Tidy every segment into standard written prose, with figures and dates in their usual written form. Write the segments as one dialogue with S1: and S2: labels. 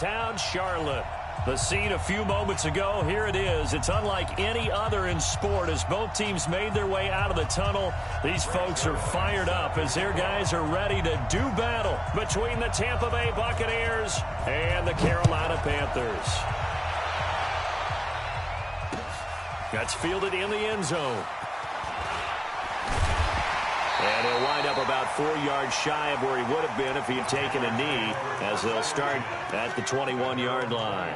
S1: Town Charlotte. The scene a few moments ago, here it is. It's unlike any other in sport as both teams made their way out of the tunnel. These folks are fired up as their guys are ready to do battle between the Tampa Bay Buccaneers and the Carolina Panthers. That's fielded in the end zone. And he'll wind up about 4 yards shy of where he would have been if he had taken a knee, as they'll start at the 21-yard line.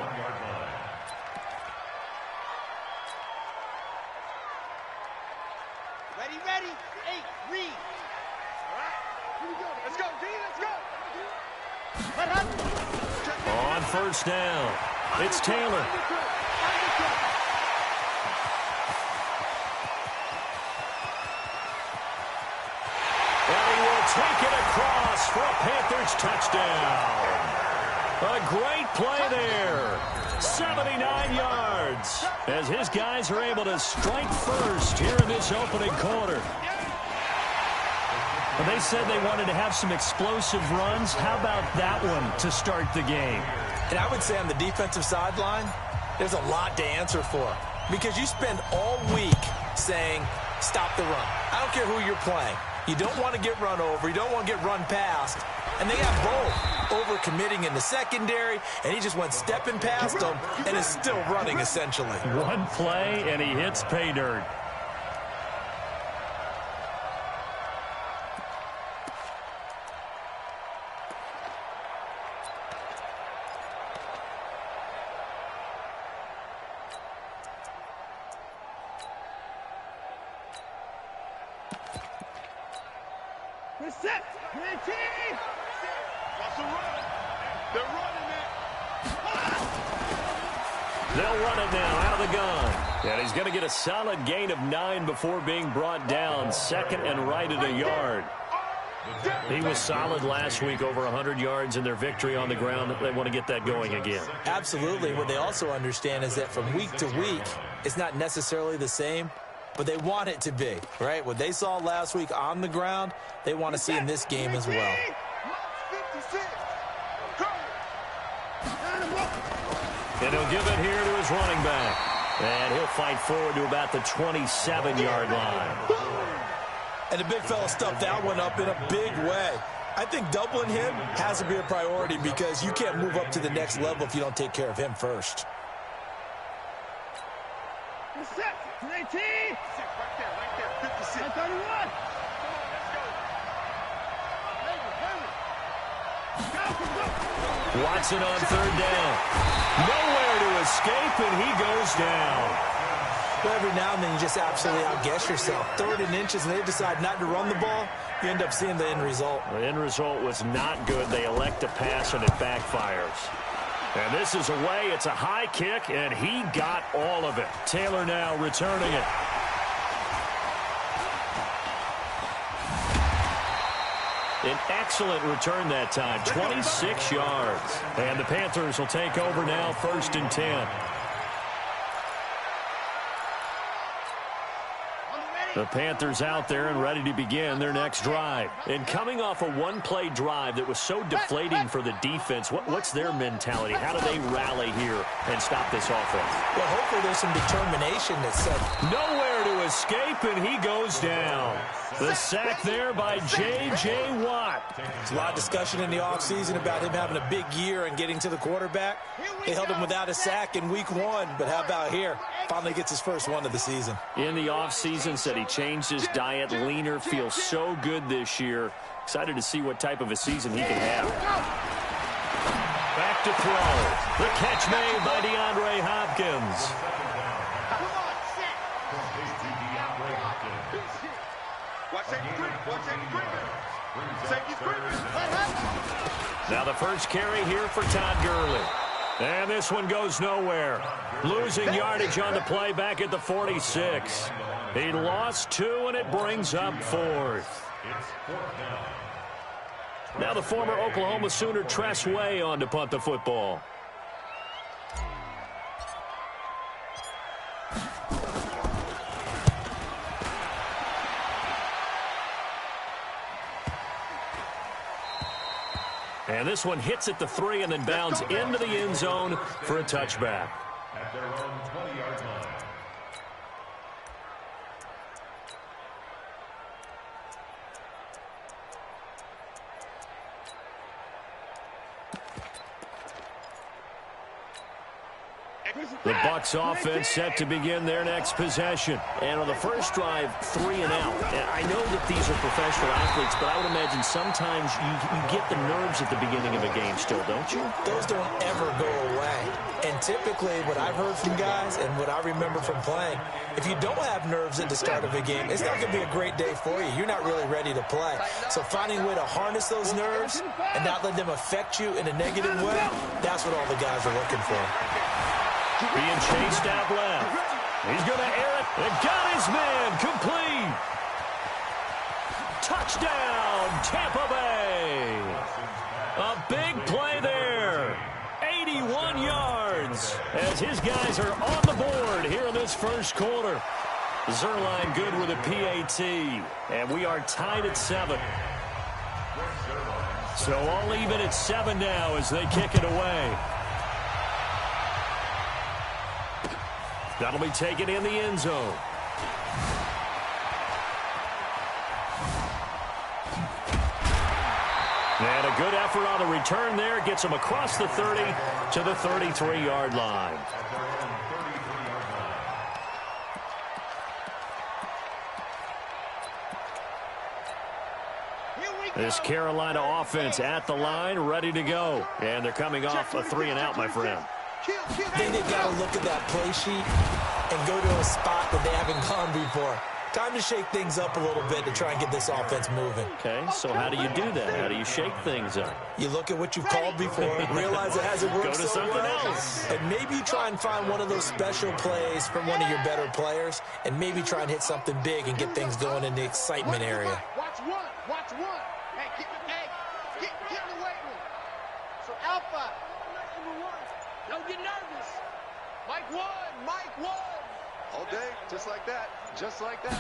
S2: Ready. 8, read. All right, here we go. Let's go, D, let's go.
S1: On first down, it's Taylor. Take it across for a Panthers touchdown. A great play there. 79 yards as his guys are able to strike first here in this opening quarter. Well, they said they wanted to have some explosive runs. How about that one to start the game?
S3: And I would say on the defensive sideline, there's a lot to answer for. Because you spend all week saying, stop the run. I don't care who you're playing. You don't want to get run over. You don't want to get run past. And they got both. Over-committing in the secondary, and he just went stepping past them and is still running, essentially.
S1: One play, and he hits pay dirt.
S2: Set. That's a run. They're running it.
S1: They'll run it now out of the gun. And he's going to get a solid gain of 9 before being brought down. Second and right at a yard. He was solid last week, over 100 yards in their victory on the ground. They want to get that going again.
S3: Absolutely. What they also understand is that from week to week, it's not necessarily the same, but they want it to be, right? What they saw last week on the ground, they want to see in this game as well.
S1: And he'll give it here to his running back. And he'll fight forward to about the 27-yard line.
S3: And the big fella stuffed that one up in a big way. I think doubling him has to be a priority because you can't move up to the next level if you don't take care of him first.
S2: Set. 18. Right there. 56. 31.
S1: Watson on third down. Nowhere to escape, and he goes down.
S3: Well, every now and then you just absolutely outguess yourself. 3rd and inches, and they decide not to run the ball. You end up seeing the end result.
S1: The end result was not good. They elect to pass, and it backfires. And this is away. It's a high kick, and he got all of it. Taylor now returning it. An excellent return that time, 26 yards. And the Panthers will take over now, 1st and 10. The Panthers out there and ready to begin their next drive. And coming off a one-play drive that was so deflating for the defense, what's their mentality? How do they rally here and stop this offense?
S3: Well, hopefully there's some determination that said
S1: nowhere to escape, and he goes down. The sack there by J.J. Watt.
S3: There's a lot of discussion in the offseason about him having a big year and getting to the quarterback. They held him without a sack in week 1, but how about here? Finally gets his first one of the season.
S1: In the offseason, said he changed his diet, leaner, feels so good this year. Excited to see what type of a season he can have. Back to throw. The catch made by DeAndre Hopkins. Now the first carry here for Todd Gurley. And this one goes nowhere. Losing yardage on the play back at the 46. He lost 2, and it brings up 4th. Now the former Oklahoma Sooner Tress Way on to punt the football. And this one hits at the 3 and then bounds into the end zone for a touchback.
S4: At their own 20-yard line.
S1: The Bucs offense set to begin their next possession. And on the first drive, 3 and out. And I know that these are professional athletes, but I would imagine sometimes you get the nerves at the beginning of a game still, don't you?
S3: Those don't ever go away. And typically what I've heard from guys and what I remember from playing, if you don't have nerves at the start of a game, it's not going to be a great day for you. You're not really ready to play. So finding a way to harness those nerves and not let them affect you in a negative way, that's what all the guys are looking for.
S1: Being chased out left. He's going to air it. And got his man complete. Touchdown, Tampa Bay. A big play there. 81 yards as his guys are on the board here in this first quarter. Zerline good with a PAT. And we are tied at 7. So all even at 7 now as they kick it away. That'll be taken in the end zone. And a good effort on the return there. Gets him across the 30 to the 33-yard line. This Carolina offense at the line, ready to go. And they're coming off a 3 and out, my friend.
S3: I think they've got to look at that play sheet and go to a spot that they haven't gone before. Time to shake things up a little bit to try and get this offense moving.
S1: Okay, so how do you do that? How do you shake things up?
S3: You look at what you've called before, realize it hasn't worked
S1: Go to something else.
S3: and maybe you try and find one of those special plays from one of your better players, and maybe try and hit something big and get things going in the excitement area.
S2: Watch one. Watch one. Hey, get in the weight room. So, Alpha. Don't get nervous. Mike 1. All day, just like that. Just like that.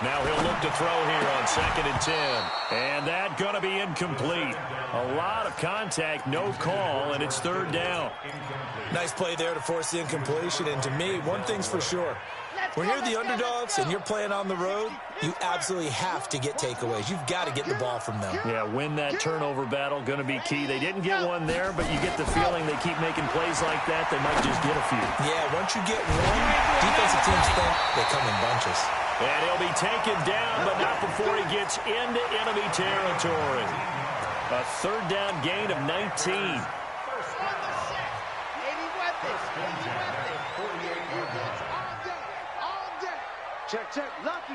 S1: Now he'll look to throw here on 2nd and 10. And that going to be incomplete. A lot of contact, no call, and it's 3rd down.
S3: Nice play there to force the incompletion. And to me, one thing's for sure. When you're the underdogs and you're playing on the road, you absolutely have to get takeaways. You've got to get the ball from them.
S1: Yeah, win that turnover battle, going to be key. They didn't get one there, but you get the feeling they keep making plays like that, they might just get a few.
S3: Yeah, once you get one, defensive teams think they come in bunches.
S1: And he'll be taken down, but not before he gets into enemy territory. A 3rd down gain of 19.
S2: Check. Lucky.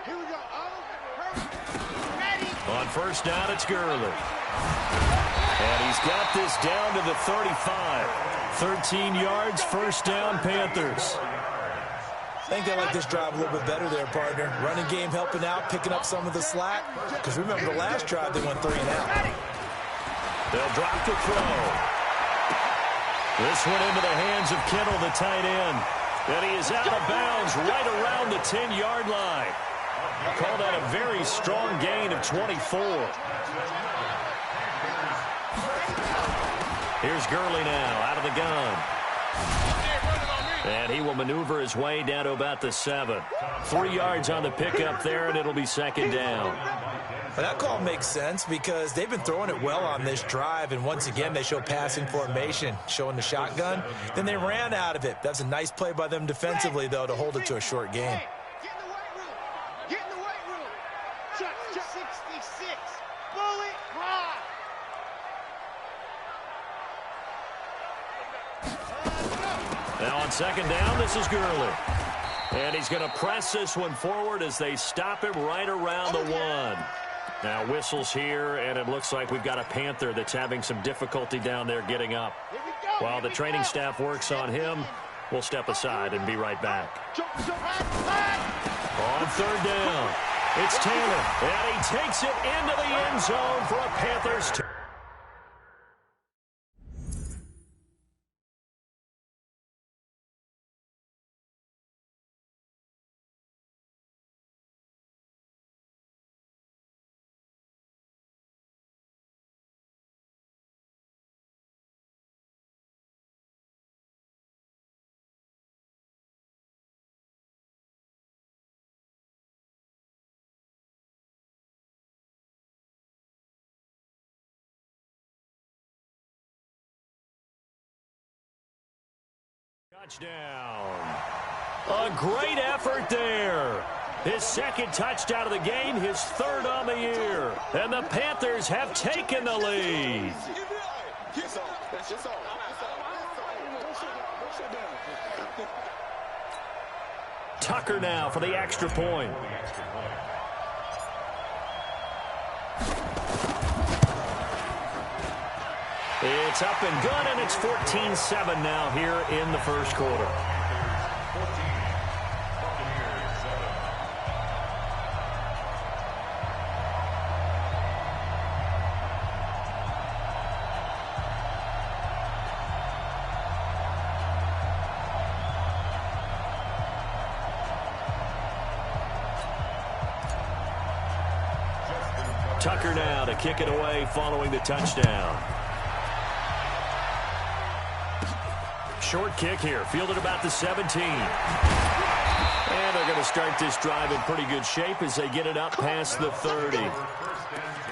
S2: Here we go. Ready.
S1: On 1st down, it's Gurley. And he's got this down to the 35. 13 yards, 1st down, Panthers.
S3: I think they like this drive a little bit better there, partner. Running game helping out, picking up some of the slack. Because remember, the last drive, they went 3 and out.
S1: They'll drop the throw. This one into the hands of Kittle, the tight end. And he is out of bounds right around the 10-yard line. Call that a very strong gain of 24. Here's Gurley now out of the gun. And he will maneuver his way down to about the 7. 3 yards on the pickup there, and it'll be 2nd down.
S3: Well, that call makes sense because they've been throwing it well on this drive, and once again, they show passing formation, showing the shotgun. Then they ran out of it. That's a nice play by them defensively, though, to hold it to a short game.
S2: Get in the weight room. Check. 66. Bullet ride.
S1: Now on 2nd down, this is Gurley. And he's going to press this one forward as they stop him right around the 1. Now whistles here, and it looks like we've got a Panther that's having some difficulty down there getting up. While the training staff works on him, we'll step aside and be right back. On 3rd down, it's Taylor, and he takes it into the end zone for a Panthers Touchdown. A great effort there. His second touchdown of the game, his third on the year. And the Panthers have taken the lead. Tucker now for the extra point. It's up and good, and it's 14-7 now here in the first quarter. Tucker now to kick it away following the touchdown. Short kick here, fielded about the 17. And they're going to start this drive in pretty good shape as they get it up past the 30.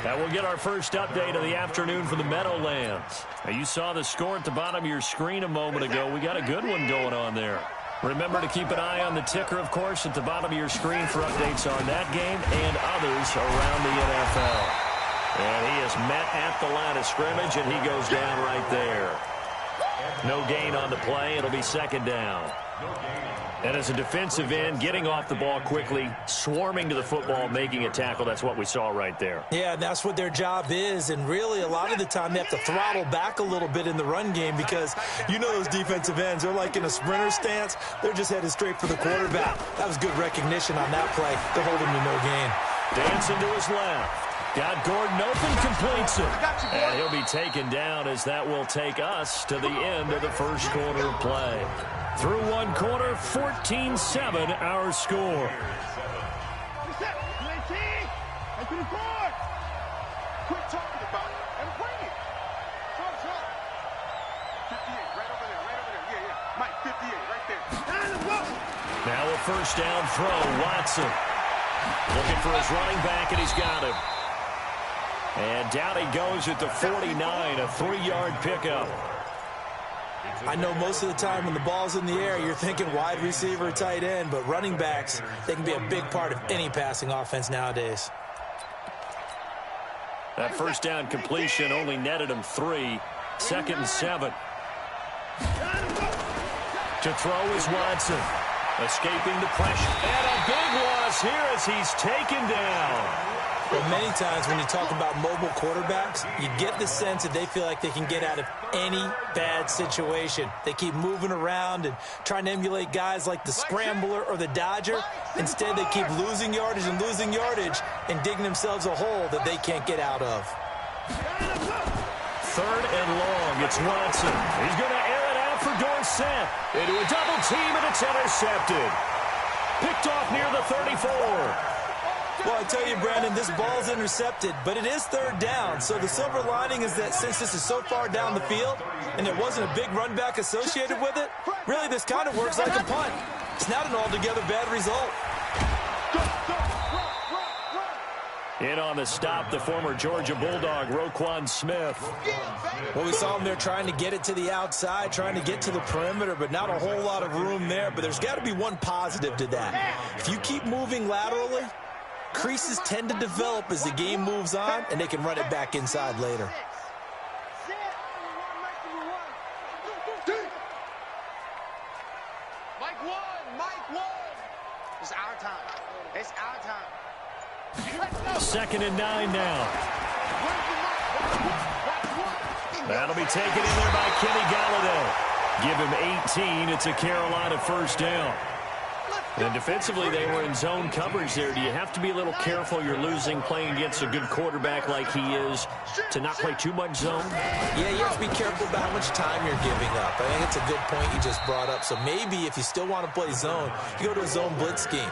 S1: Now we'll get our first update of the afternoon from the Meadowlands. Now you saw the score at the bottom of your screen a moment ago. We got a good one going on there. Remember to keep an eye on the ticker, of course, at the bottom of your screen for updates on that game and others around the NFL. And he is met at the line of scrimmage, and he goes down right there. No gain on the play. It'll be second down. And as a defensive end, getting off the ball quickly, swarming to the football, making a tackle, that's what we saw right there.
S3: Yeah, that's what their job is, and really a lot of the time they have to throttle back a little bit in the run game because you know those defensive ends, they're like in a sprinter stance. They're just headed straight for the quarterback. That was good recognition on that play. They're holding to no gain.
S1: Dancing to his left. Got Gordon open, completes it. And he'll be taken down as that will take us to the end of the first quarter of play. Through one quarter, 14-7 our score.
S2: Quit talking about it and bring it. Talk. 58, right over there. Yeah. Mike, 58, right there.
S1: Now a first down throw, Watson. Looking for his running back, and he's got him. And down he goes at the 49, a 3-yard pickup.
S3: I know most of the time when the ball's in the air, you're thinking wide receiver, tight end, but running backs, they can be a big part of any passing offense nowadays.
S1: That first down completion only netted him 3. 2nd and 7. To throw is Watson. Escaping the pressure. And a big loss here as he's taken down.
S3: Well, many times when you talk about mobile quarterbacks, you get the sense that they feel like they can get out of any bad situation. They keep moving around and trying to emulate guys like the scrambler or the dodger. Instead, they keep losing yardage and digging themselves a hole that they can't get out of.
S1: 3rd and long. It's Watson. He's going to air it out for Dorsett. Into a double team, and it's intercepted. Picked off near the 34.
S3: Well, I tell you, Brandon, this ball's intercepted, but it is 3rd down. So the silver lining is that since this is so far down the field and there wasn't a big run back associated with it, really this kind of works like a punt. It's not an altogether bad result.
S1: In on the stop, the former Georgia Bulldog, Roquan Smith.
S3: Well, we saw him there trying to get it to the outside, trying to get to the perimeter, but not a whole lot of room there. But there's got to be one positive to that. If you keep moving laterally, creases tend to develop as the game moves on, and they can run it back inside later.
S2: Mike one. It's our time.
S1: 2nd and 9 now. That'll be taken in there by Kenny Galladay. Give him 18. It's a Carolina first down. And defensively, they were in zone coverage there. Do you have to be a little careful? You're losing playing against a good quarterback like he is to not play too much zone?
S3: Yeah, you have to be careful about how much time you're giving up. I think it's a good point you just brought up. So maybe if you still want to play zone, you go to a zone blitz scheme.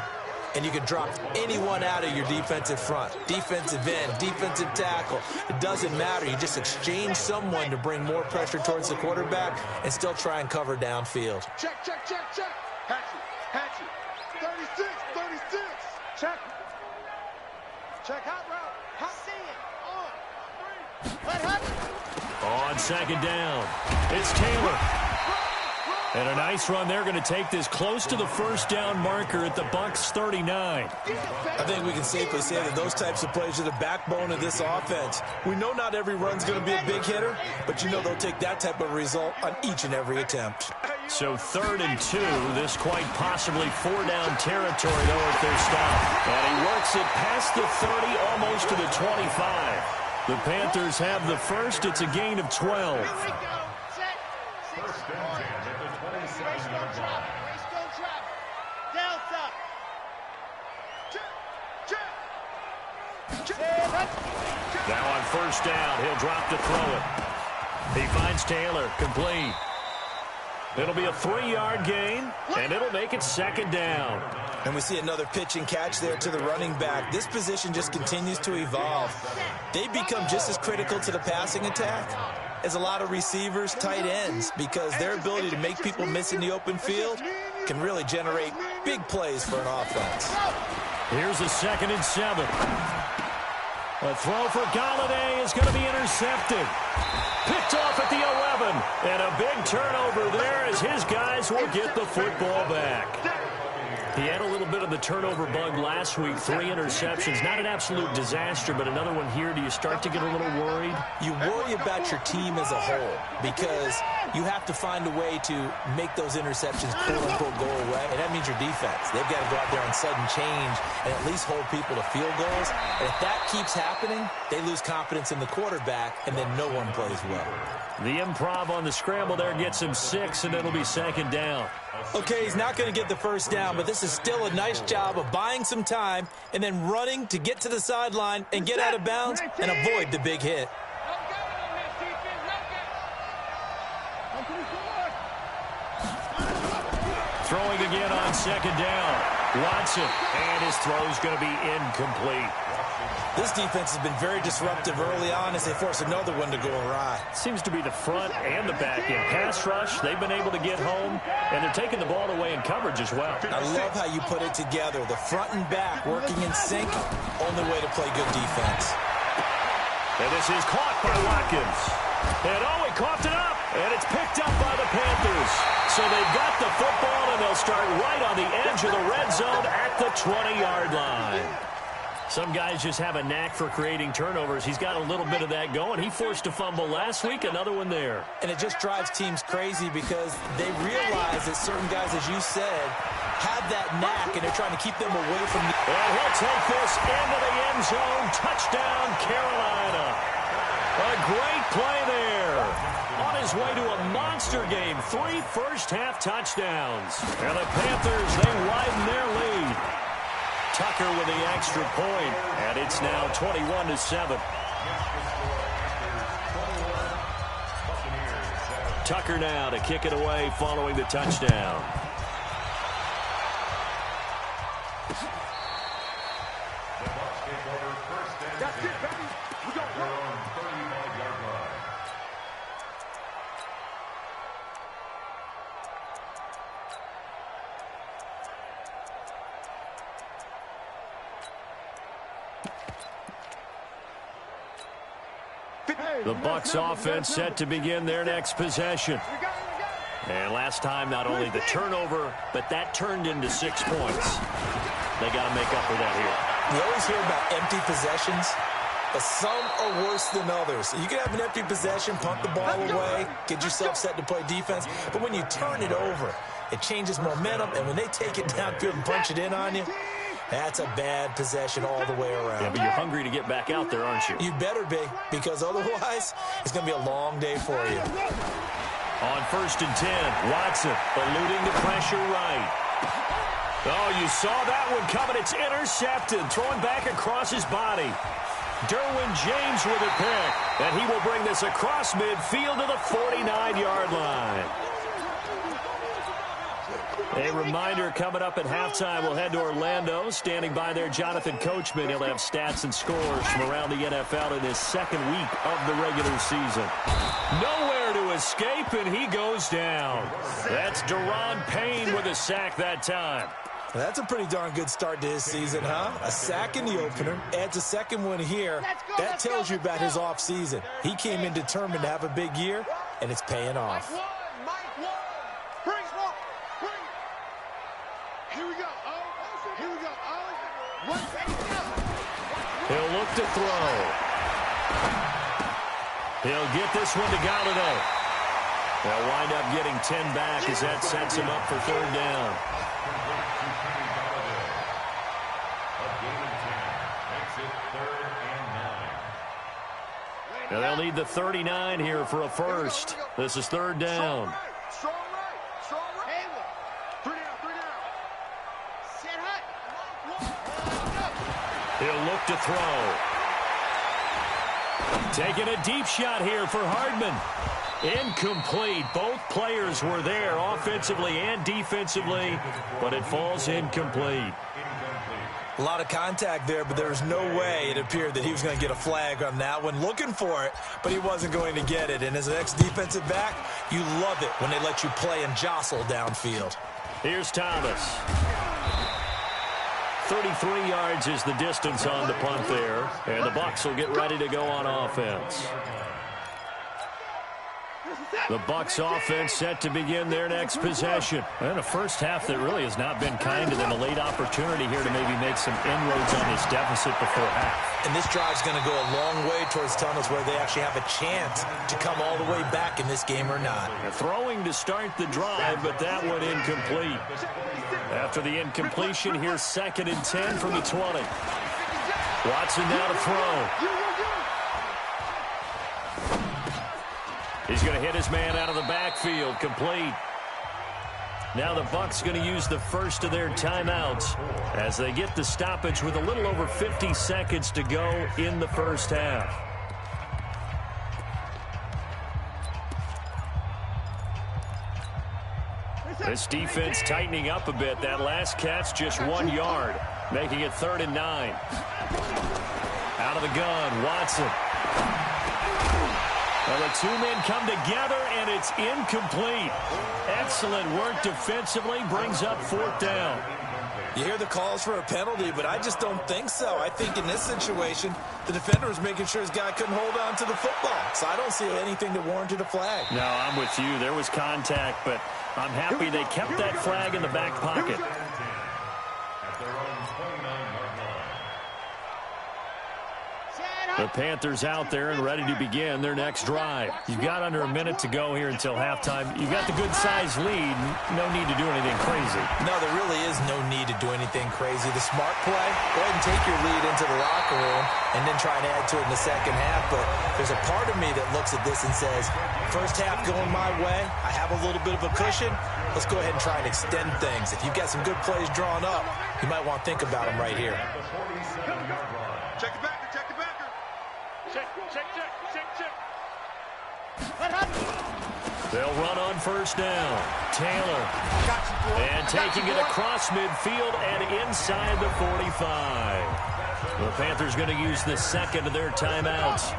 S3: And you can drop anyone out of your defensive front. Defensive end, defensive tackle. It doesn't matter. You just exchange someone to bring more pressure towards the quarterback and still try and cover downfield.
S2: Check. Hatchet. 36. Check. Hot route. Hot stand. On. Let happen.
S1: On 2nd down, it's Taylor. And a nice run there, going to take this close to the first down marker at the Bucs 39.
S3: I think we can safely say that those types of plays are the backbone of this offense. We know not every run's going to be a big hitter, but you know they'll take that type of result on each and every attempt.
S1: So 3rd and 2, this quite possibly 4-down territory, though, if they're stopped. And he works it past the 30, almost to the 25. The Panthers have the first. It's a gain of 12.
S4: First and 10 at the 27-yard line.
S1: Now on first down, he'll drop to throw it. He finds Taylor, complete. It'll be a 3-yard gain, and it'll make it 2nd down.
S3: And we see another pitch and catch there to the running back. This position just continues to evolve. They become just as critical to the passing attack as a lot of receivers, tight ends, because their ability to make people miss in the open field can really generate big plays for an offense.
S1: Here's a 2nd and 7. A throw for Galladay is going to be intercepted. Picked off at the 11. And a big turnover there as his guys will get the football back. He had a little bit of the turnover bug last week. 3 interceptions. Not an absolute disaster, but another one here. Do you start to get a little worried?
S3: You worry about your team as a whole because you have to find a way to make those interceptions quote-unquote go away, and that means your defense. They've got to go out there on sudden change and at least hold people to field goals. And if that keeps happening, they lose confidence in the quarterback, and then no one plays well.
S1: The improv on the scramble there gets him 6, and it'll be 2nd down.
S3: Okay, he's not going to get the first down, but this is still a nice job of buying some time and then running to get to the sideline and get out of bounds and avoid the big hit.
S1: Throwing again on 2nd down. Watson, and his throw's going to be incomplete.
S3: This defense has been very disruptive early on as they force another one to go awry.
S1: Seems to be the front and the back end. Pass rush, they've been able to get home, and they're taking the ball away in coverage as well.
S3: I love how you put it together. The front and back working in sync, only way to play good defense.
S1: And this is caught by Watkins. And he coughed it up, and it's picked up by the Panthers. So they've got the football, and they'll start right on the edge of the red zone at the 20-yard line. Some guys just have a knack for creating turnovers. He's got a little bit of that going. He forced a fumble last week, another one there.
S3: And it just drives teams crazy because they realize that certain guys, as you said, have that knack, and they're trying to keep them away from the...
S1: And he'll take this into the end zone. Touchdown, Carolina. A great play there. On his way to a monster game. 3 first-half touchdowns. And the Panthers, they widen their lead. Tucker with the extra point, and it's now 21-7. Tucker now to kick it away following the touchdown.
S2: That's it, baby. We got one.
S1: The Bucs offense set to begin their next possession. And last time, not only the turnover, but that turned into 6 points. They got to make up for that here.
S3: You always hear about empty possessions, but some are worse than others. You can have an empty possession, punt the ball away, get yourself set to play defense, but when you turn it over, it changes momentum, and when they take it downfield and punch it in on you, that's a bad possession all the way around.
S1: Yeah, but you're hungry to get back out there, aren't you?
S3: You better be, because otherwise, it's going to be a long day for you.
S1: On 1st and 10, Watson eluding the pressure right. Oh, you saw that one coming. It's intercepted, throwing back across his body. Derwin James with a pick, and he will bring this across midfield to the 49-yard line. A reminder, coming up at halftime, we'll head to Orlando. Standing by there, Jonathan Coachman. He'll have stats and scores from around the NFL in his 2nd week of the regular season. Nowhere to escape, and he goes down. That's Deron Payne with a sack that time.
S3: That's a pretty darn good start to his season, huh? A sack in the opener, adds a 2nd one here. That tells you about his offseason. He came in determined to have a big year, and it's paying off.
S2: Mike one. Bring
S1: He'll look to throw. He'll get this one to Galladay. They'll wind up getting 10 back as that sets him up for third down. Now they'll need the 39 here for a first. This is third down.
S2: Strong right. Strong right. Three down. Set high.
S1: He'll look to throw. Taking a deep shot here for Hardman. Incomplete. Both players were there offensively and defensively, but it falls incomplete.
S3: A lot of contact there, but there was no way it appeared that he was going to get a flag on that one. Looking for it, but he wasn't going to get it. And as an ex-defensive back, you love it when they let you play and jostle downfield.
S1: Here's Thomas. 33 yards is the distance on the punt there, and the Bucs will get ready to go on offense. The Bucs offense set to begin their next possession.
S5: And a first half that really has not been kind to them. A late opportunity here to maybe make some inroads on this deficit before half.
S3: And this drive's going to go a long way towards telling us whether they actually have a chance to come all the way back in this game or not.
S1: Throwing to start the drive, but that one incomplete. After the incompletion, here's 2nd and 10 from the 20. Watson now to throw. He's going to hit his man out of the backfield, complete. Now the Bucs going to use the first of their timeouts as they get the stoppage with a little over 50 seconds to go in the first half. This defense tightening up a bit. That last catch just 1 yard, making it 3rd and 9. Out of the gun, Watson. Well, the two men come together, and it's incomplete. Excellent work defensively, brings up 4th down.
S3: You hear the calls for a penalty, but I just don't think so. I think in this situation, the defender was making sure his guy couldn't hold on to the football. So I don't see anything that warranted a flag.
S1: No, I'm with you. There was contact, but I'm happy they kept that flag in the back pocket. The Panthers out there and ready to begin their next drive. You've got under a minute to go here until halftime. You've got the good-sized lead. No need to do anything crazy.
S3: No, there really is no need to do anything crazy. The smart play, go ahead and take your lead into the locker room and then try and add to it in the second half. But there's a part of me that looks at this and says, first half going my way, I have a little bit of a cushion. Let's go ahead and try and extend things. If you've got some good plays drawn up, you might want to think about them right here.
S2: Check it back. Check.
S1: They'll run on first down. Taylor. And taking it across midfield and inside the 45. The Panthers going to use the second of their timeouts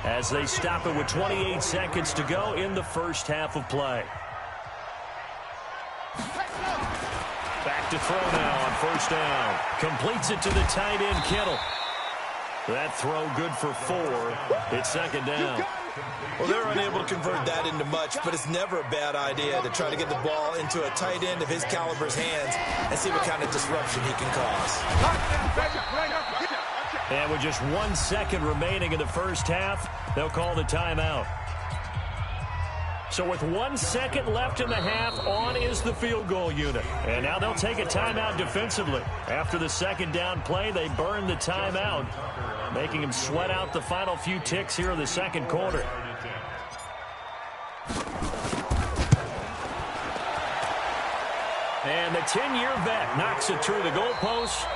S1: as they stop it with 28 seconds to go in the first half of play. Back to throw now on first down. Completes it to the tight end, Kittle. That throw good for 4. It's 2nd down.
S3: Well, they're unable to convert that into much, but it's never a bad idea to try to get the ball into a tight end of his caliber's hands and see what kind of disruption he can cause.
S1: And with just 1 second remaining in the first half, they'll call the timeout. So with 1 second left in the half, on is the field goal unit. And now they'll take a timeout defensively. After the 2nd down play, they burn the timeout, making him sweat out the final few ticks here in the second quarter. And the 10-year vet knocks it through the goalpost.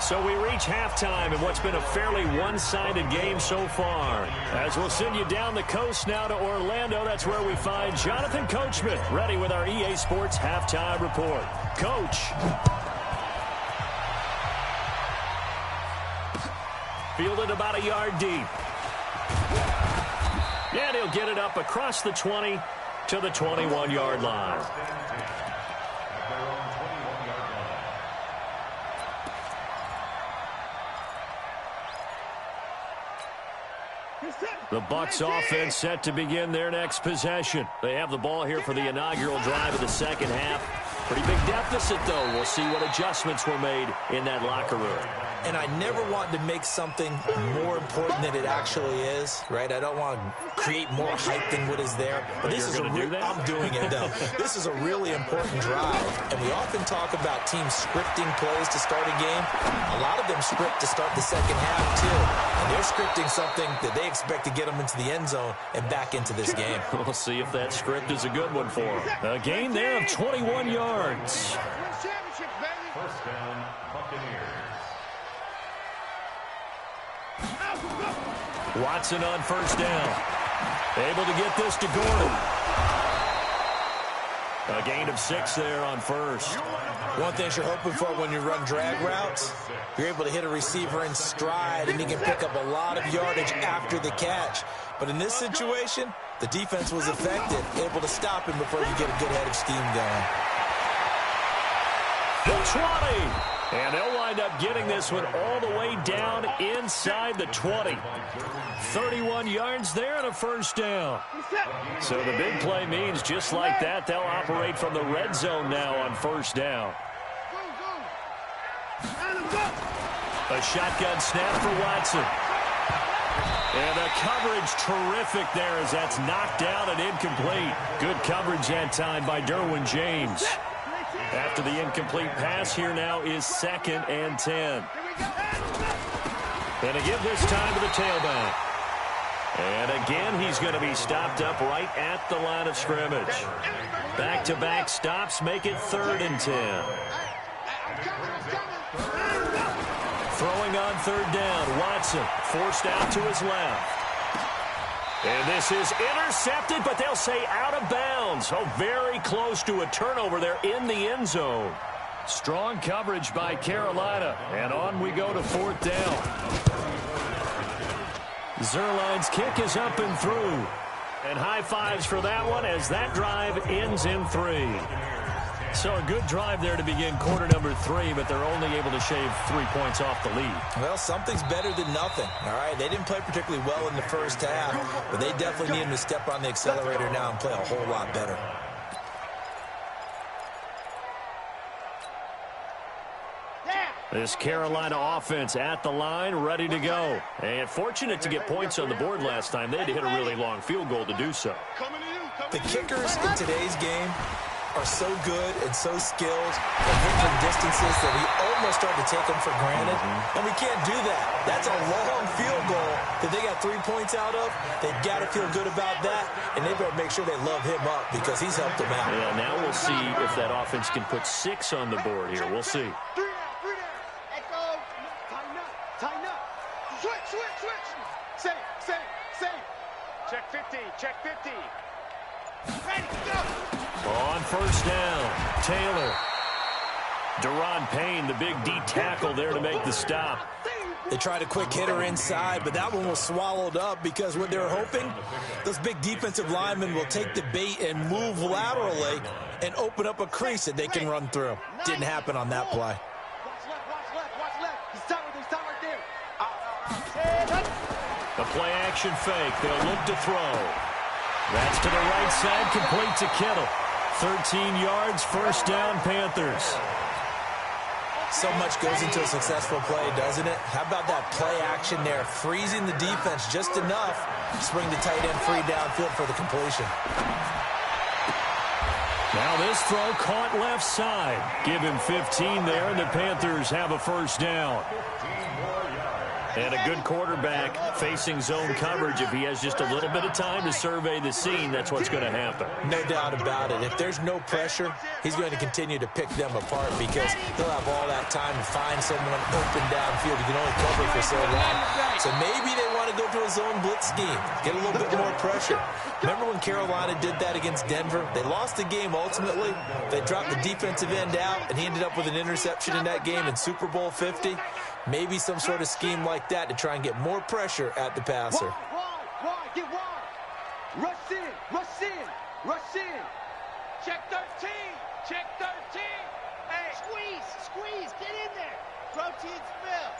S1: So we reach halftime in what's been a fairly one-sided game so far. As we'll send you down the coast now to Orlando, that's where we find Jonathan Coachman, ready with our EA Sports Halftime Report. Coach. Fielded about a yard deep. And he'll get it up across the 20 to the 21-yard line. The Bucs offense set to begin their next possession. They have the ball here for the inaugural drive of the second half. Pretty big deficit, though. We'll see what adjustments were made in that locker room.
S3: and I never want to make something more important than it actually is, right? I don't want to create more hype than what is there. But this is I'm doing it, though. This is a really important drive, and we often talk about teams scripting plays to start a game. A lot of them script to start the second half, too, and they're scripting something that they expect to get them into the end zone and back into this game.
S1: We'll see if that script is a good one for them. A gain there of 21 yards.
S4: First down, Buccaneers.
S1: Watson on first down. Able to get this to Gordon. A gain of 6 there on first.
S3: One thing you're hoping for when you run drag routes, you're able to hit a receiver in stride, and he can pick up a lot of yardage after the catch. But in this situation, the defense was effective, able to stop him before you get a good head of steam going.
S1: The 20. And they'll wind up getting this one all the way down inside the 20. 31 yards there and a first down. So the big play means just like that, they'll operate from the red zone now on first down. A shotgun snap for Watson. And the coverage terrific there as that's knocked down and incomplete. Good coverage that time by Derwin James. After the incomplete pass, here now is 2nd and 10. And to give this time to the tailback. And again, he's going to be stopped up right at the line of scrimmage. Back-to-back stops make it 3rd and 10. Throwing on 3rd down, Watson forced out to his left. And this is intercepted, but they'll say out of bounds. Oh, very close to a turnover there in the end zone. Strong coverage by Carolina. And on we go to 4th down. Zerline's kick is up and through. And high fives for that one as that drive ends in 3. So a good drive there to begin quarter number 3, but they're only able to shave 3 points off the lead.
S3: Well, something's better than nothing, all right? They didn't play particularly well in the first half, but they definitely need them to step on the accelerator now and play a whole lot better.
S1: This Carolina offense at the line, ready to go. And fortunate to get points on the board last time. They had to hit a really long field goal to do so.
S3: The kickers in today's game are so good and so skilled and hit from distances that we almost start to take them for granted. And we can't do that. That's a long field goal that they got 3 points out of. They've got to feel good about that, and they better make sure they love him up because he's helped them out.
S1: Yeah, now we'll see if that offense can put 6 on the board here. We'll see.
S2: Tighten up. Switch. Same. Check 50. Ready, go.
S1: On first down, Taylor. Deron Payne, the big D tackle there to make the stop.
S3: They tried a quick hitter inside, but that one was swallowed up because what they're hoping, those big defensive linemen will take the bait and move laterally and open up a crease that they can run through. Didn't happen on that play.
S2: Watch left. He's time right there.
S1: The play action fake. They'll look to throw. That's to the right side, complete to Kittle. 13 yards, first down, Panthers.
S3: So much goes into a successful play, doesn't it? How about that play action there, freezing the defense just enough to swing the tight end free downfield for the completion.
S1: Now this throw caught left side. Give him 15 there, and the Panthers have a first down. And a good quarterback facing zone coverage. If he has just a little bit of time to survey the scene, that's what's going to happen.
S3: No doubt about it. If there's no pressure, he's going to continue to pick them apart because he'll have all that time to find someone open downfield. He can only cover for so long. So maybe they want to go to a zone blitz scheme, get a little bit more pressure. Remember when Carolina did that against Denver? They lost the game ultimately. They dropped the defensive end out, and he ended up with an interception in that game in Super Bowl 50. Maybe some sort of scheme like that to try and get more pressure at the passer.
S2: Wide, get wide. Rush in. Check 13. Hey, squeeze, get in there. Protein spill.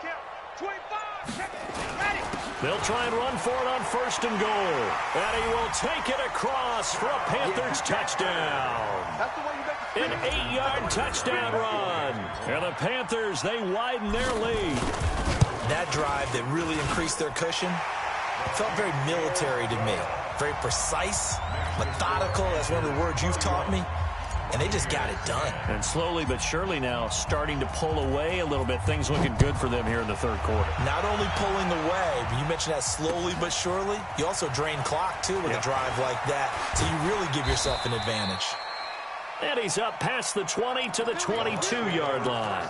S2: Kill. 25, check it, ready.
S1: They'll try and run for it on first and goal. And he will take it across for a Panthers touchdown.
S2: That's the way you make the
S1: An 8-yard touchdown run. And the Panthers, they widen their lead.
S3: That drive that really increased their cushion felt very military to me. Very precise, methodical. That's one of the words you've taught me. And they just got it done.
S1: And slowly but surely now starting to pull away a little bit. Things looking good for them here in the third quarter.
S3: Not only pulling away, but you mentioned that slowly but surely. You also drain clock, too, with a drive like that. So you really give yourself an advantage.
S1: And he's up past the 20 to the 22-yard line.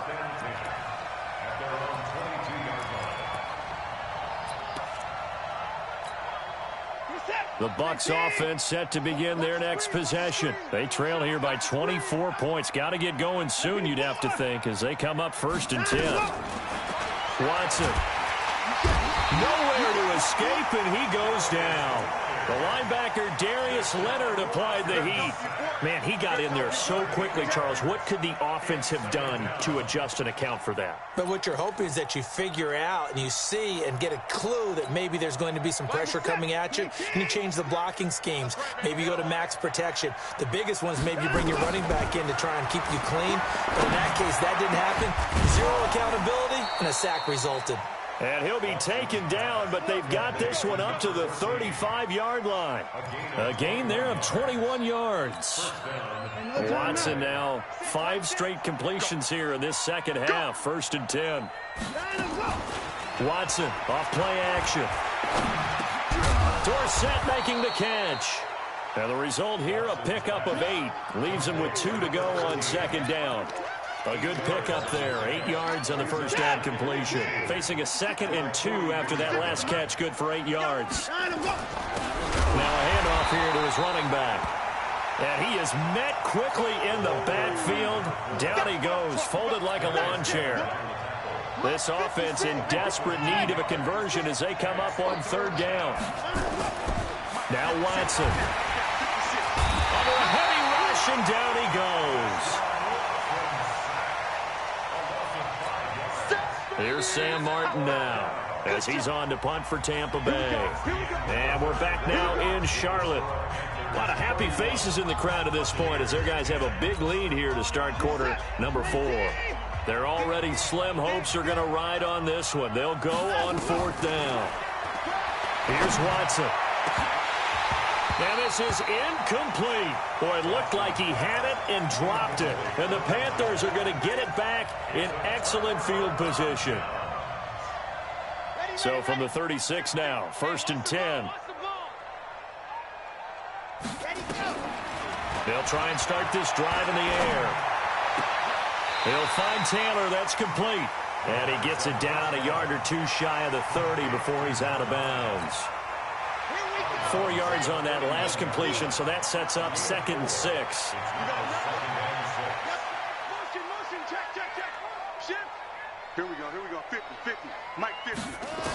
S1: The Bucs offense set to begin their next possession. They trail here by 24 points. Got to get going soon, you'd have to think, as they come up 1st and 10. Watson. Nowhere to escape, and he goes down. The linebacker, Darius Leonard, applied the heat. Man, he got in there so quickly, Charles. What could the offense have done to adjust and account for that?
S3: But what you're hoping is that you figure out and you see and get a clue that maybe there's going to be some pressure coming at you, and you change the blocking schemes. Maybe you go to max protection. The biggest one is maybe you bring your running back in to try and keep you clean. But in that case, that didn't happen. Zero accountability, and a sack resulted.
S1: And he'll be taken down, but they've got this one up to the 35-yard line. A gain there of 21 yards. Watson now 5 straight completions here in this second half. 1st and 10. Watson off play action. Dorsett making the catch. And the result here, a pickup of 8. Leaves him with 2 to go on 2nd down. A good pickup there. 8 yards on the first down completion. Facing a 2nd and 2 after that last catch, good for 8 yards. Now a handoff here to his running back. And he is met quickly in the backfield. Down he goes, folded like a lawn chair. This offense in desperate need of a conversion as they come up on 3rd down. Now Watson. Under a heavy rush, and down he goes. Here's Sam Martin now as he's on to punt for Tampa Bay. And we're back now in Charlotte. A lot of happy faces in the crowd at this point as their guys have a big lead here to start quarter number 4. Their already slim hopes are going to ride on this one. They'll go on 4th down. Here's Watson. And this is incomplete. Boy, it looked like he had it and dropped it. And the Panthers are going to get it back in excellent field position. So from the 36 now, 1st and 10. They'll try and start this drive in the air. He'll find Taylor. That's complete. And he gets it down a yard or 2 shy of the 30 before he's out of bounds. 4 yards on that last completion, so that sets up 2nd and 6.
S2: Here we go, 50, Mike 50.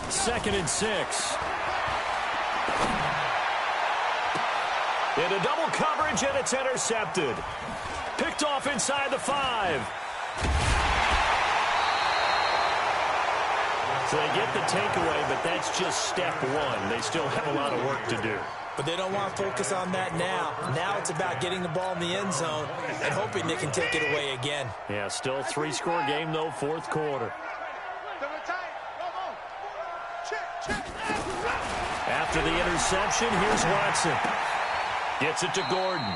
S1: 2nd and 6. Into double coverage, and it's intercepted. Picked off inside the 5. So they get the takeaway, but that's just step 1. They still have a lot of work to do.
S3: But they don't want to focus on that now. Now it's about getting the ball in the end zone and hoping they can take it away again.
S1: Yeah, still 3-score game, though, 4th quarter. After the interception, here's Watson. Gets it to Gordon.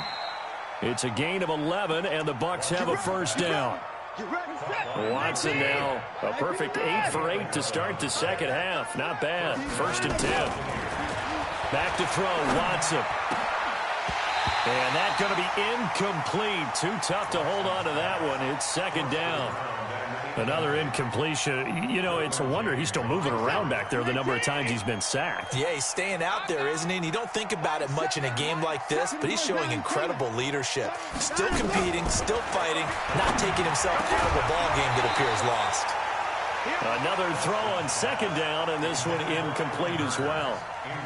S1: It's a gain of 11, and the Bucs have a 1st down. Watson now a perfect 8 for 8 to start the second half. Not bad. 1st and 10. Back to throw, Watson. And that's going to be incomplete. Too tough to hold on to that one. It's 2nd down. Another incompletion. You know, it's a wonder he's still moving around back there the number of times he's been sacked.
S3: Yeah, he's staying out there, isn't he? And you don't think about it much in a game like this, but he's showing incredible leadership. Still competing, still fighting, not taking himself out of a ball game that appears lost.
S1: Another throw on 2nd down, and this one incomplete as well.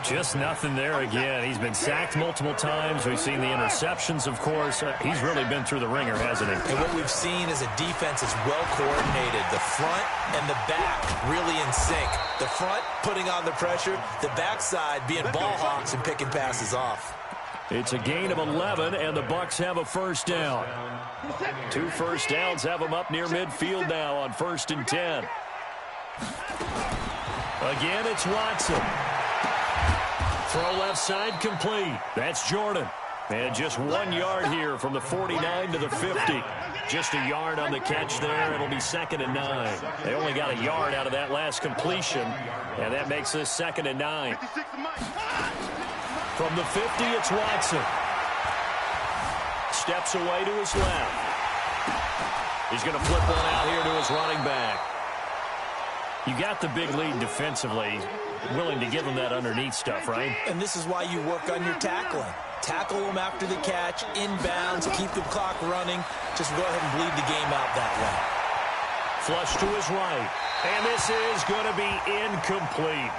S1: Just nothing there again. He's been sacked multiple times. We've seen the interceptions, of course. He's really been through the ringer, hasn't he?
S3: And what we've seen is a defense is well coordinated. The front and the back really in sync. The front putting on the pressure, the backside being ball hawks and picking passes off.
S1: It's a gain of 11, and the Bucs have a first down. 2 first downs have them up near midfield now on 1st and 10. Again, it's Watson. Throw left side complete. That's Jordan. And just 1 yard here from the 49 to the 50. Just a yard on the catch there. It'll be 2nd and 9. They only got a yard out of that last completion, and that makes this 2nd and 9. From the 50, it's Watson. Steps away to his left. He's going to flip one out here to his running back. You got the big lead defensively. Willing to give him that underneath stuff, right?
S3: And this is why you work on your tackling. Tackle them after the catch, inbounds, keep the clock running. Just go ahead and bleed the game out that way.
S1: Flush to his right. And this is going to be incomplete.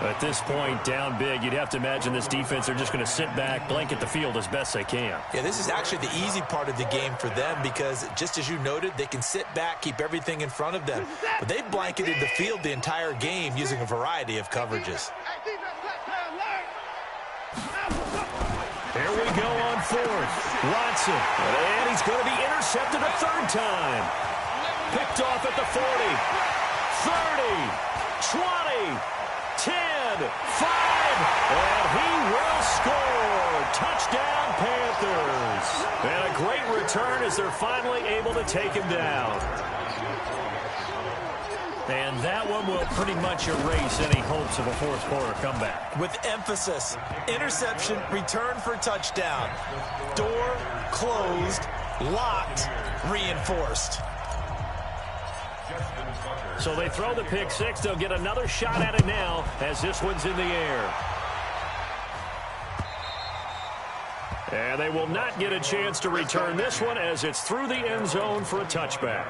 S1: At this point, down big, you'd have to imagine this defense are just going to sit back, blanket the field as best they can.
S3: Yeah, this is actually the easy part of the game for them because, just as you noted, they can sit back, keep everything in front of them. But they've blanketed the field the entire game using a variety of coverages.
S1: Here we go on 4th. Watson. And he's going to be intercepted a 3rd time. Picked off at the 40. 30. 20. 10. 5. And he will score. Touchdown, Panthers. And a great return as they're finally able to take him down. And that one will pretty much erase any hopes of a 4th quarter comeback.
S3: With emphasis, interception, return for touchdown. Door closed, locked, reinforced.
S1: So they throw the pick 6. They'll get another shot at it now as this one's in the air. And they will not get a chance to return this one as it's through the end zone for a touchback.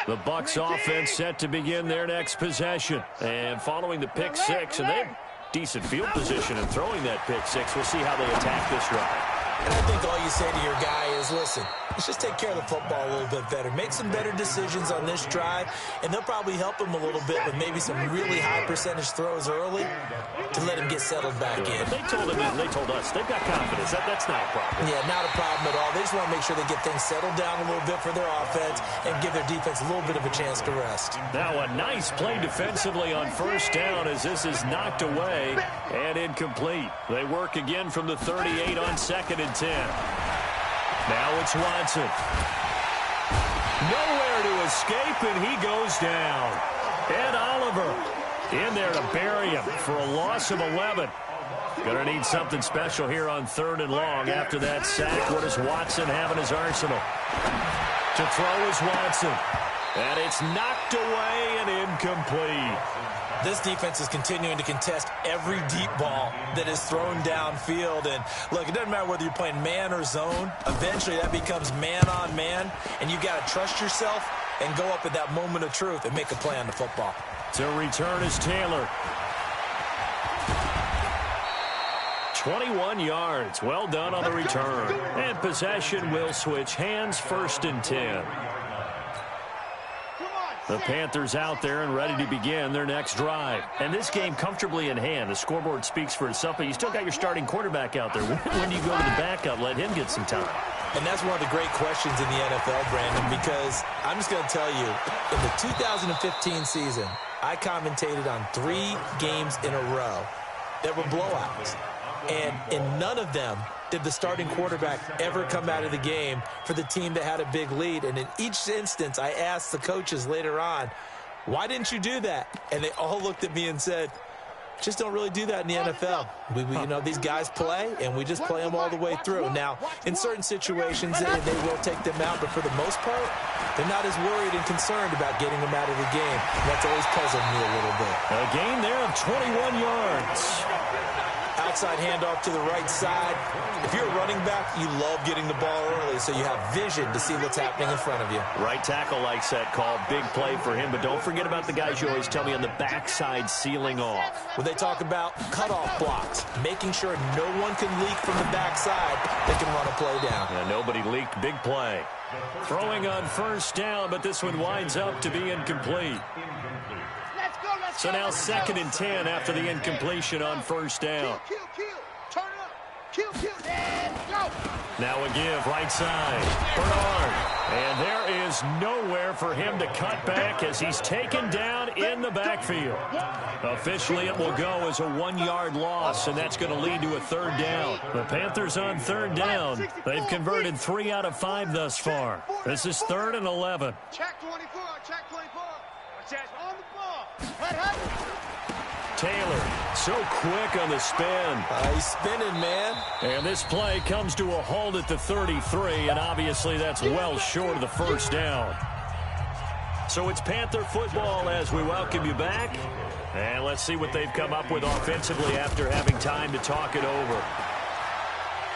S1: The Bucs offense set to begin their next possession. And following the pick 6, and they have decent field position in throwing that pick 6. We'll see how they attack this drive.
S3: And I think all you say to your guy is, listen, let's just take care of the football a little bit better. Make some better decisions on this drive, and they'll probably help him a little bit with maybe some really high percentage throws early to let him get settled back in.
S1: But they told us, they've got confidence. That's not a problem.
S3: Yeah, not a problem at all. They just want to make sure they get things settled down a little bit for their offense and give their defense a little bit of a chance to rest.
S1: Now a nice play defensively on 1st down as this is knocked away and incomplete. They work again from the 38 on 2nd and 10. Now it's Watson. Nowhere to escape, and he goes down. Ed Oliver in there to bury him for a loss of 11. Going to need something special here on 3rd and long after that sack. What does Watson have in his arsenal? To throw is Watson. And it's knocked away and incomplete.
S3: This defense is continuing to contest every deep ball that is thrown downfield. And, look, it doesn't matter whether you're playing man or zone. Eventually, that becomes man-on-man, and you got to trust yourself and go up at that moment of truth and make a play on the football.
S1: To return is Taylor. 21 yards. Well done on the return. And possession will switch hands, 1st and 10. The Panthers out there and ready to begin their next drive. And this game comfortably in hand. The scoreboard speaks for itself, but you still got your starting quarterback out there. When do you go to the backup? Let him get some time.
S3: And that's one of the great questions in the NFL, Brandon, because I'm just going to tell you, in the 2015 season, I commentated on 3 games in a row that were blowouts. And in none of them did the starting quarterback ever come out of the game for the team that had a big lead. And in each instance, I asked the coaches later on, why didn't you do that? And they all looked at me and said, just don't really do that in the NFL. You know, these guys play, and we just play them all the way through. Now, in certain situations, they will take them out, but for the most part, they're not as worried and concerned about getting them out of the game. That's always puzzled me a little bit.
S1: A gain there of 21 yards.
S3: Outside handoff to the right side. If you're a running back, you love getting the ball early so you have vision to see what's happening in front of you.
S1: Right tackle likes that call. Big play for him, but don't forget about the guys you always tell me on the backside sealing off.
S3: When they talk about cutoff blocks, making sure no one can leak from the backside, they can run a play down.
S1: Yeah, nobody leaked. Big play. Throwing on 1st down, but this one winds up to be incomplete.
S2: Let's go,
S1: So now 2nd and 10 after the incompletion on first down.
S2: Kill. Turn it up. Kill. And go.
S1: Now a give, right side. Bernard. And there is nowhere for him to cut back as he's taken down in the backfield. Officially, it will go as a 1-yard loss, and that's going to lead to a 3rd down. The Panthers on 3rd down. They've converted 3 out of 5 thus far. This is 3rd and 11.
S2: Check 24. Check on the ball.
S1: Taylor, so quick on the spin.
S3: He's spinning, man.
S1: And this play comes to a halt at the 33, and obviously that's well short of the 1st down. So it's Panther football as we welcome you back. And let's see what they've come up with offensively after having time to talk it over.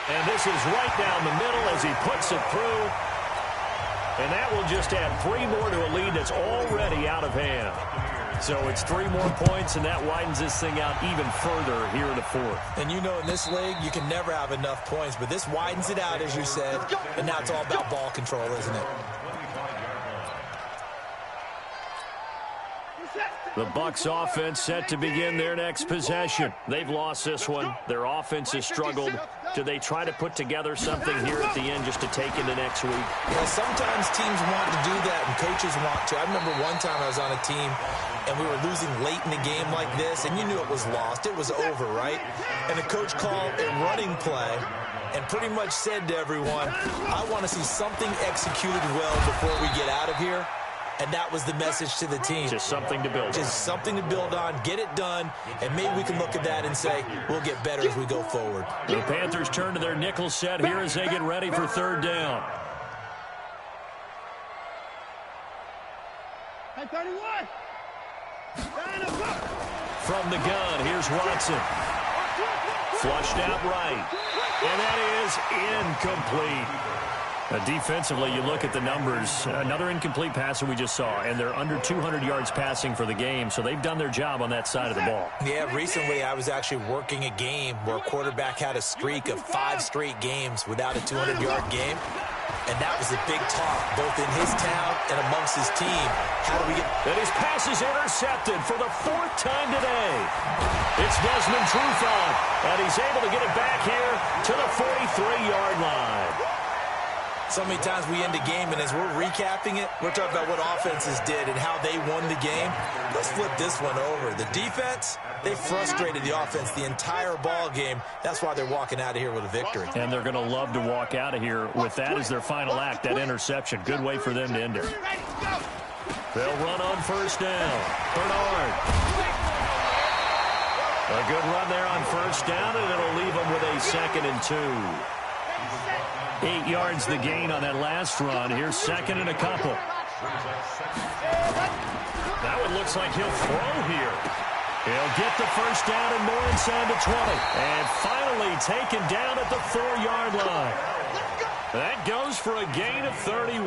S1: And this is right down the middle as he puts it through. And that will just add 3 more to a lead that's already out of hand. So it's 3 more points, and that widens this thing out even further here in the 4th.
S3: And you know, in this league, you can never have enough points, but this widens it out, as you said, and now it's all about ball control, isn't it?
S1: The Bucs offense set to begin their next possession. They've lost this one. Their offense has struggled. Do they try to put together something here at the end just to take into next week?
S3: Well, sometimes teams want to do that and coaches want to. I remember one time I was on a team and we were losing late in the game like this, and you knew it was lost. It was over, right? And the coach called a running play and pretty much said to everyone, I want to see something executed well before we get out of here. And that was the message to the team.
S1: Just something to build on.
S3: Just something to build on, get it done, and maybe we can look at that and say, we'll get better as we go forward.
S1: The Panthers turn to their nickel set here as they get ready for 3rd down.
S2: Hey, 31.
S1: From the gun, here's Watson. Flushed out right. And that is incomplete. Defensively, you look at the numbers. Another incomplete passer we just saw, and they're under 200 yards passing for the game, so they've done their job on that side of the ball.
S3: Yeah, recently I was actually working a game where a quarterback had a streak of 5 straight games without a 200-yard game, and that was a big talk, both in his town and amongst his team. How do we get...
S1: And his pass is intercepted for the 4th time today. It's Desmond Trufant, and he's able to get it back here to the 43-yard line.
S3: So many times we end a game, and as we're recapping it, we're talking about what offenses did and how they won the game. Let's flip this one over. The defense, they frustrated the offense the entire ball game. That's why they're walking out of here with a victory.
S1: And they're going to love to walk out of here with that as their final act, that interception. Good way for them to end it. They'll run on 1st down. Bernard. A good run there on 1st down, and it'll leave them with a 2nd and 2. 8 yards the gain on that last run. Here's 2nd and a couple. That one looks like he'll throw here. He'll get the 1st down and more inside the 20. And finally taken down at the 4-yard line. That goes for a gain of 31.